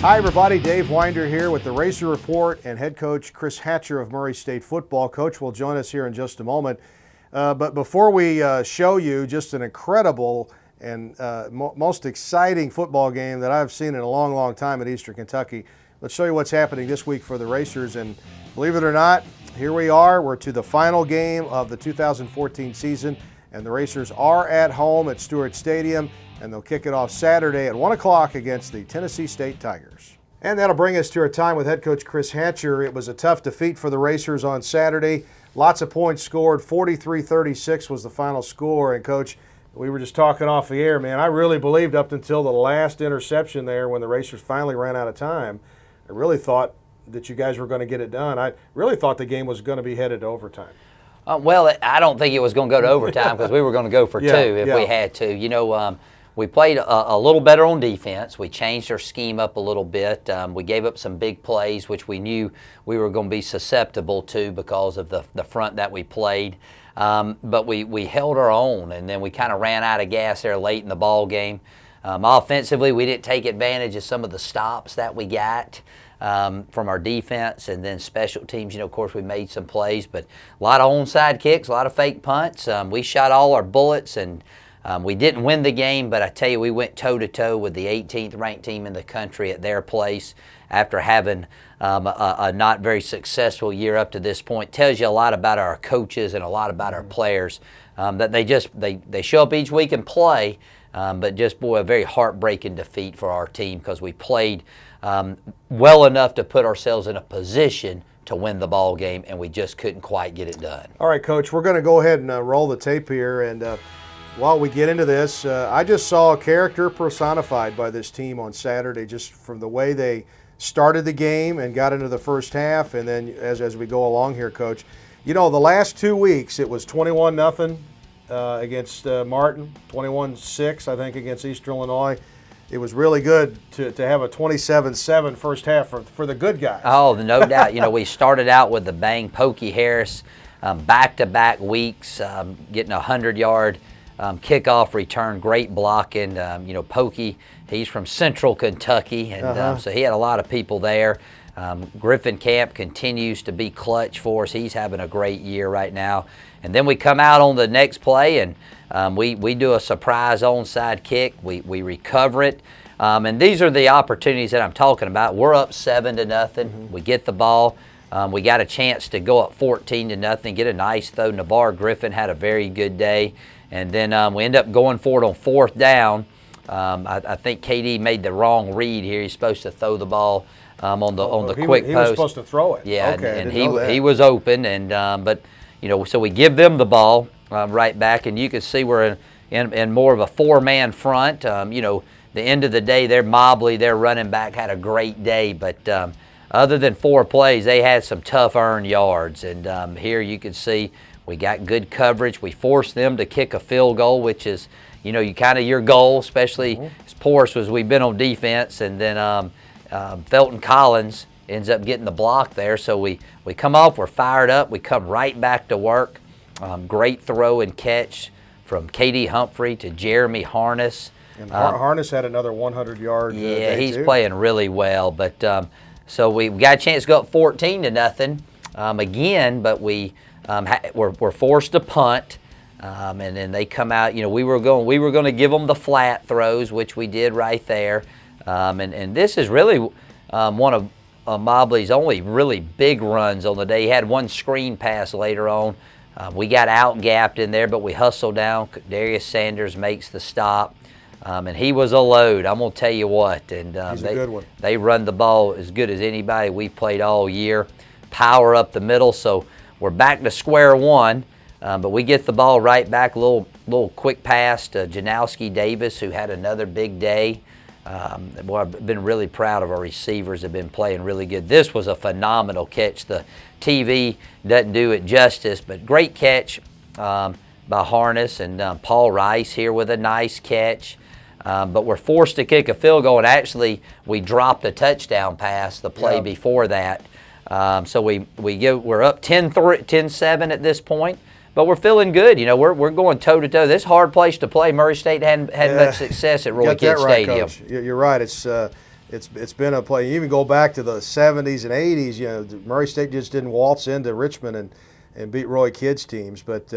Hi everybody, Dave Winder here with the Racer Report, and head coach Chris Hatcher of Murray State football. Coach will join us here in just a moment. But before we show you just an incredible and most exciting football game that I've seen in a long, long time at Eastern Kentucky, let's show you what's happening this week for the Racers. And believe it or not, here we are. We're to the final game of the 2014 season, and the Racers are at home at Stewart Stadium, and they'll kick it off Saturday at 1 o'clock against the Tennessee State Tigers. And that'll bring us to our time with head coach Chris Hatcher. It was a tough defeat for the Racers on Saturday. Lots of points scored. 43-36 was the final score. And, Coach, we were just talking off the air, man. I really believed up until the last interception there when the Racers finally ran out of time, I really thought that you guys were going to get it done. I really thought the game was going to be headed to overtime. Well, I don't think it was going to go to overtime because we were going to go for two if we had to. You know, we played a little better on defense. We changed our scheme up a little bit. We gave up some big plays, which we knew we were going to be susceptible to because of the front that we played. But we held our own, and then we kind of ran out of gas there late in the ball game. Offensively, we didn't take advantage of some of the stops that we got from our defense, and then special teams, you know, of course, we made some plays, but a lot of onside kicks, a lot of fake punts. We shot all our bullets, and we didn't win the game, but I tell you, we went toe-to-toe with the 18th ranked team in the country at their place after having a not very successful year up to this point. Tells you a lot about our coaches and a lot about our players, that they show up each week and play, but just, boy, a very heartbreaking defeat for our team because we played well enough to put ourselves in a position to win the ball game, and we just couldn't quite get it done. All right, Coach, we're going to go ahead and roll the tape here, and while we get into this, I just saw a character personified by this team on Saturday, just from the way they started the game and got into the first half, and then as we go along here, Coach, you know, the last 2 weeks it was 21-0 against Martin, 21-6 I think against Eastern Illinois. It was really good to have a 27-7 first half for the good guys. Oh, no doubt. You know, we started out with the bang, Pokey Harris, back-to-back weeks, getting a 100-yard kickoff return, great blocking. You know, Pokey, he's from Central Kentucky, and so he had a lot of people there. Griffin Camp continues to be clutch for us. He's having a great year right now. And then we come out on the next play, and we do a surprise onside kick. We recover it. And these are the opportunities that I'm talking about. We're up 7-0. We get the ball. We got a chance to go up 14-0, get a nice throw. Navarre Griffin had a very good day. And then we end up going for it on fourth down. I think KD made the wrong read here. He's supposed to throw the ball on the quick post. He was supposed to throw it. Yeah, okay, and he was open. And but you know, so we give them the ball right back, and you can see we're in more of a four-man front. You know, the end of the day, they're Mobley, their running back, had a great day, but other than 4 plays, they had some tough earned yards. And here you can see we got good coverage. We forced them to kick a field goal, which is, you know, your goal, especially as porous as we've been on defense. And then Felton Collins ends up getting the block there. So we come off, we're fired up. We come right back to work. Great throw and catch from K.D. Humphrey to Jeremy Harness. And Harness had another 100-yard Yeah, he's playing really well. But so we got a chance to go up 14-0 again, but we're forced to punt, and then they come out. You know, we were going to give them the flat throws, which we did right there. And this is really one of Mobley's only really big runs on the day. He had one screen pass later on. We got out-gapped in there, but we hustled down. Darius Sanders makes the stop, and he was a load. I'm going to tell you what. And he's a good one. They run the ball as good as anybody we've played all year. Power up the middle, so we're back to square one, but we get the ball right back. A little quick pass to Janowski Davis, who had another big day. Boy, I've been really proud of our receivers. Have been playing really good. This was a phenomenal catch. The TV doesn't do it justice, but great catch by Harness, and Paul Rice here with a nice catch. But we're forced to kick a field goal, and actually we dropped a touchdown pass the play before that. So we're up 10-7 at this point, but we're feeling good. You know, we're going toe-to-toe. This is a hard place to play. Murray State hadn't much success at Roy Kidd Stadium. Coach. You're right. It's it's been a play. You even go back to the 70s and 80s. You know, Murray State just didn't waltz into Richmond and beat Roy Kidd's teams. But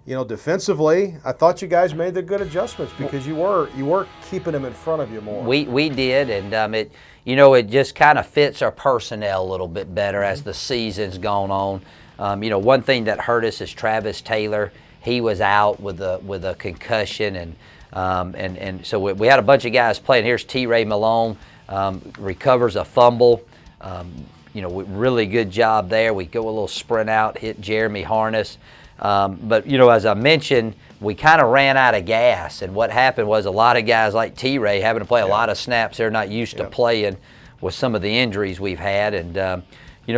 you know, defensively, I thought you guys made the good adjustments because you were keeping them in front of you more. We did, and it just kind of fits our personnel a little bit better as the season's gone on. One thing that hurt us is Travis Taylor. He was out with a concussion, and so we had a bunch of guys playing. Here's T-Ray Malone, recovers a fumble. Really good job there. We go a little sprint out, hit Jeremy Harness. But as I mentioned, we kind of ran out of gas, and what happened was a lot of guys like T-Ray having to play a lot of snaps they're not used to playing with some of the injuries we've had, and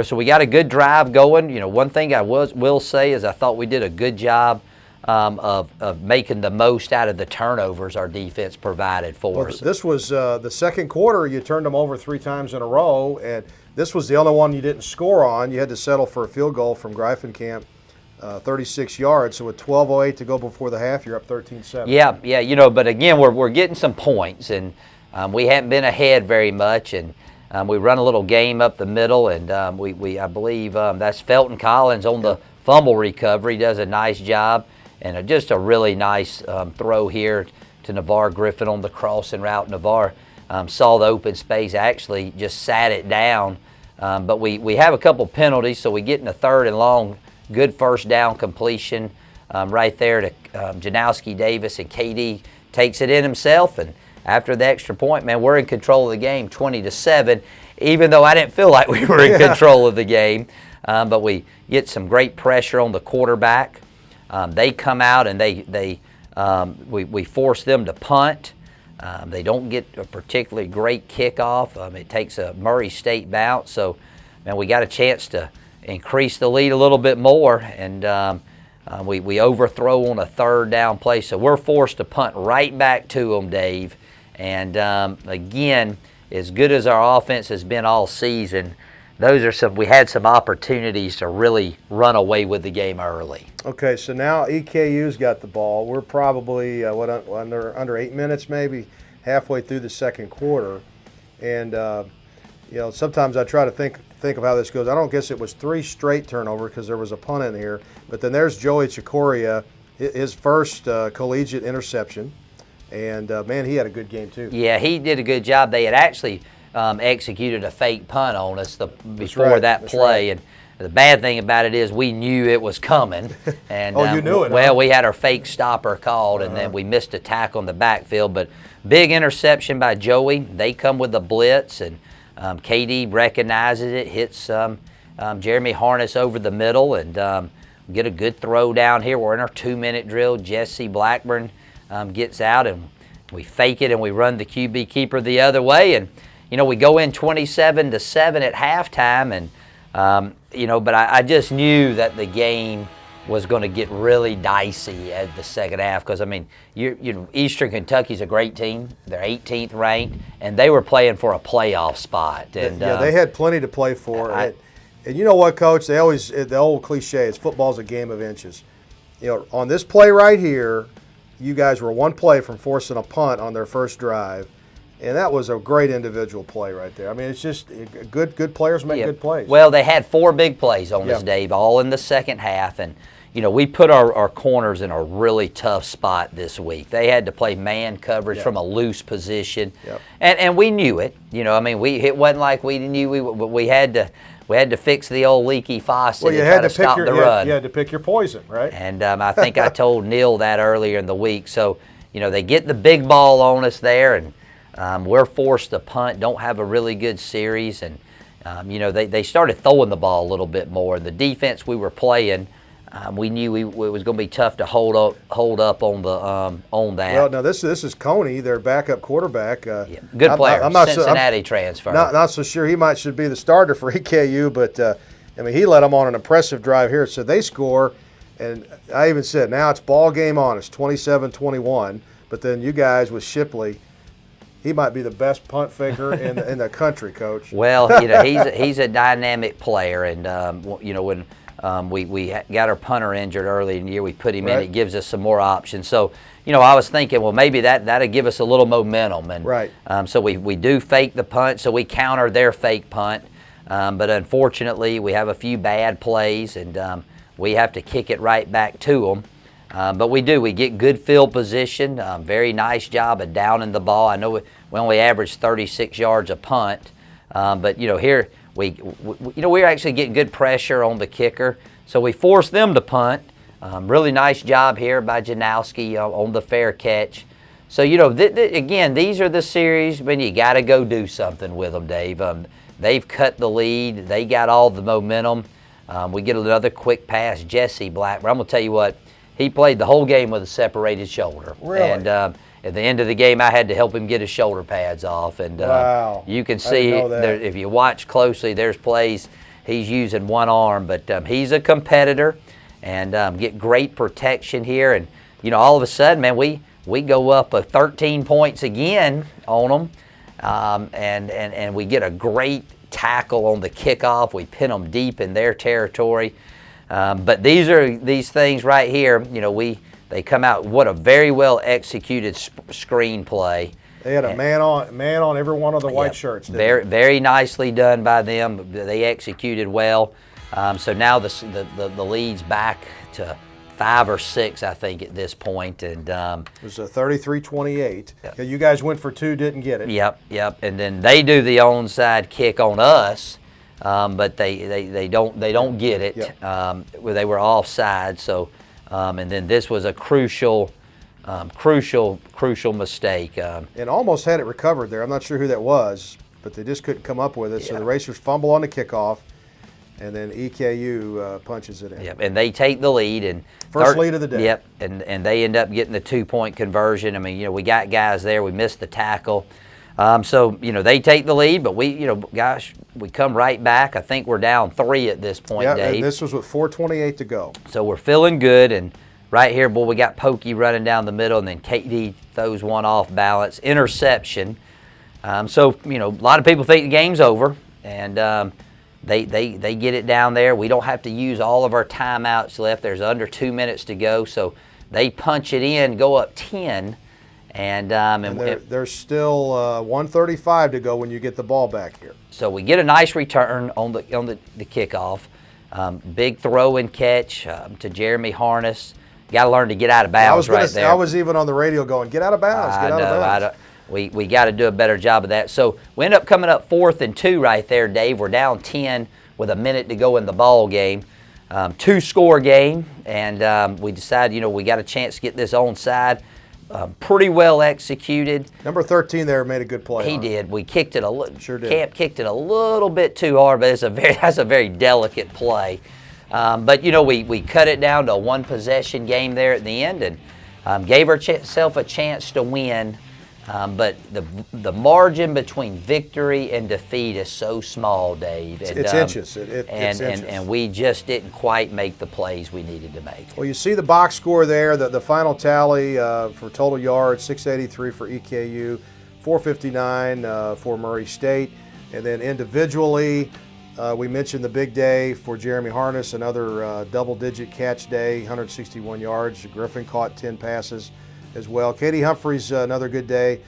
so we got a good drive going. One thing I will say is I thought we did a good job of making the most out of the turnovers our defense provided for us. This was the second quarter. You turned them over 3 times in a row, and this was the only one you didn't score on. You had to settle for a field goal from Greifenkamp. 36 yards, so with 12:08 to go before the half, you're up 13-7. Yeah, but again, we're getting some points, and we haven't been ahead very much, and we run a little game up the middle, and I believe that's Felton Collins on the fumble recovery, does a nice job, and just a really nice throw here to Navarre Griffin on the crossing route. Navarre saw the open space, actually just sat it down, but we have a couple penalties, so we get in a 3rd and long. Good first down completion right there to Janowski Davis, and KD takes it in himself. And after the extra point, man, we're in control of the game, 20-7. Even though I didn't feel like we were in control of the game, but we get some great pressure on the quarterback. They come out and we force them to punt. They don't get a particularly great kickoff. It takes a Murray State bounce, so man, we got a chance to increase the lead a little bit more, and we overthrow on a 3rd down play, so we're forced to punt right back to them, Dave. And again, as good as our offense has been all season, we had some opportunities to really run away with the game early. Okay, so now EKU's got the ball. We're probably under 8 minutes, maybe halfway through the second quarter, and sometimes I try to think of how this goes. I don't guess it was 3 straight turnovers because there was a punt in here. But then there's Joey Chikoria, his first collegiate interception. And, man, he had a good game too. Yeah, he did a good job. They had actually executed a fake punt on us before that play. And the bad thing about it is we knew it was coming. And, you knew it, Well, huh? we had our fake stopper called, and then we missed a tackle in the backfield. But big interception by Joey. They come with the blitz, and KD recognizes it, hits Jeremy Harness over the middle, and get a good throw down here. We're in our 2-minute drill. Jesse Blackburn gets out, and we fake it, and we run the QB keeper the other way. And, we go in 27-7 at halftime, and, but I just knew that the game was going to get really dicey at the second half because, Eastern Kentucky's a great team. They're 18th ranked, and they were playing for a playoff spot. And they had plenty to play for. And you know what, Coach? They always, the old cliche is football's a game of inches. On this play right here, you guys were 1 play from forcing a punt on their first drive. And that was a great individual play right there. It's just good players make good plays. Well, they had 4 big plays on us, Dave, all in the second half. And, we put our corners in a really tough spot this week. They had to play man coverage from a loose position. And we knew it. It wasn't like we knew we had to fix the old leaky faucet and try to stop the run. You had to pick your poison, right? And I think I told Neil that earlier in the week. So, they get the big ball on us there, and we're forced to punt, don't have a really good series. And, they started throwing the ball a little bit more. And the defense we were playing, we knew it was going to be tough to hold up on that. Well, now this is Coney, their backup quarterback. Good player. Cincinnati transfer. Not so sure he should be the starter for EKU, but he led them on an impressive drive here. So they score, and I even said now it's ball game on us, 27-21. But then you guys with Shipley, he might be the best punt faker in the country, Coach. Well, he's a dynamic player, and when We got our punter injured early in the year. We put him in. It gives us some more options. So, I was thinking, well, maybe that'll give us a little momentum. And so we do fake the punt, so we counter their fake punt. But unfortunately, we have a few bad plays, and we have to kick it right back to them. But we get good field position. Very nice job of downing the ball. I know we only averaged 36 yards a punt, but here we're actually getting good pressure on the kicker, so we force them to punt. Really nice job here by Janowski on the fair catch. So again, these are the series when you got to go do something with them, Dave. They've cut the lead. They got all the momentum. We get another quick pass. Jesse Blackburn, I'm going to tell you what, he played the whole game with a separated shoulder. Really? And at the end of the game, I had to help him get his shoulder pads off. And wow. You can see, if you watch closely, there's plays he's using one arm. But he's a competitor and get great protection here. And, all of a sudden, man, we go up 13 points again on them. And we get a great tackle on the kickoff. We pin them deep in their territory. But these things right here, they come out, what a very well executed screenplay. They had a man on every one of the white shirts. Very nicely done by them. They executed well. So now the lead's back to 5 or 6, I think, at this point. And it was a 33-28. Yeah, you guys went for 2, didn't get it. Yep. And then they do the onside kick on us, but they don't get it. Yep. Where they were offside. So and then this was a crucial mistake. And almost had it recovered there. I'm not sure who that was, but they just couldn't come up with it. Yeah. So the Racers fumble on the kickoff. And then EKU punches it in. Yep, and they take the lead. And first lead of the day. Yep, and they end up getting the 2-point conversion. I mean, we got guys there. We missed the tackle. So, they take the lead, but we come right back. I think we're down 3 at this point, Dave. And this was with 4:28 to go. So we're feeling good. And right here, boy, we got Pokey running down the middle, and then KD throws one off balance. Interception. So, a lot of people think the game's over. And They get it down there. We don't have to use all of our timeouts left. There's under 2 minutes to go, so they punch it in, go up 10, and there's still 1:35 to go when you get the ball back here. So we get a nice return on the kickoff. Big throw and catch to Jeremy Harness. Got to learn to get out of bounds there. I was even on the radio going, get out of bounds, get out of bounds. We got to do a better job of that. So we end up coming up 4th and 2 right there, Dave. We're down 10 with a minute to go in the ball game. 2-score game, and we decide, we got a chance to get this onside. Pretty well executed. Number 13 there made a good play. He did. We kicked it a little. Sure did. Camp kicked it a little bit too hard, but that's a very delicate play. But we cut it down to a 1-possession game there at the end, and gave ourselves a chance to win. But the margin between victory and defeat is so small, Dave. And, it's inches. It's inches. And we just didn't quite make the plays we needed to make. Well, you see the box score there, the final tally for total yards, 683 for EKU, 459 for Murray State. And then individually, we mentioned the big day for Jeremy Harness, another double-digit catch day, 161 yards. Griffin caught 10 passes as well. Katie Humphreys, another good day,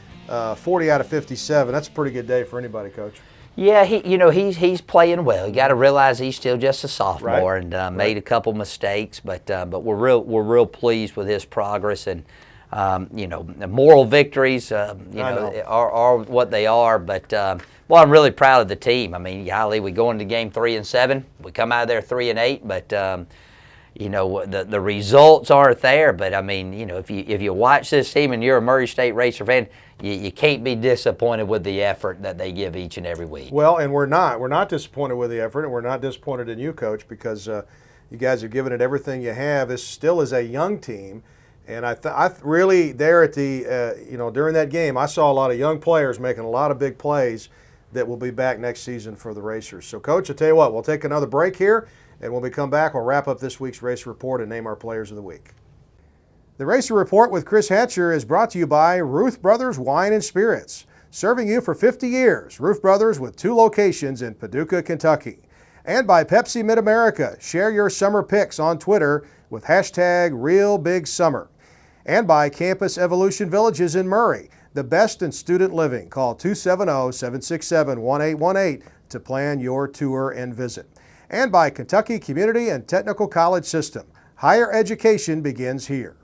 40 out of 57. That's a pretty good day for anybody, Coach. Yeah, he's playing well. You got to realize he's still just a sophomore, right. And made a couple mistakes, but we're real pleased with his progress. And the moral victories, are what they are. But I'm really proud of the team. I mean, golly, we go into game 3 and 7. We come out of there 3 and 8, but. The results aren't there, but I mean, if you watch this team and you're a Murray State Racer fan, you can't be disappointed with the effort that they give each and every week. Well, and we're not disappointed with the effort, and we're not disappointed in you, Coach, because you guys are giving it everything you have. This still is a young team, and I really there at the during that game, I saw a lot of young players making a lot of big plays that will be back next season for the Racers. So, Coach, I'll tell you what, we'll take another break here. And when we come back, we'll wrap up this week's Racer Report and name our Players of the Week. The Racer Report with Chris Hatcher is brought to you by Ruth Brothers Wine and Spirits. Serving you for 50 years, Ruth Brothers with 2 locations in Paducah, Kentucky. And by Pepsi Mid-America. Share your summer picks on Twitter with hashtag RealBigSummer. And by Campus Evolution Villages in Murray, the best in student living. Call 270-767-1818 to plan your tour and visit. And by Kentucky Community and Technical College System. Higher education begins here.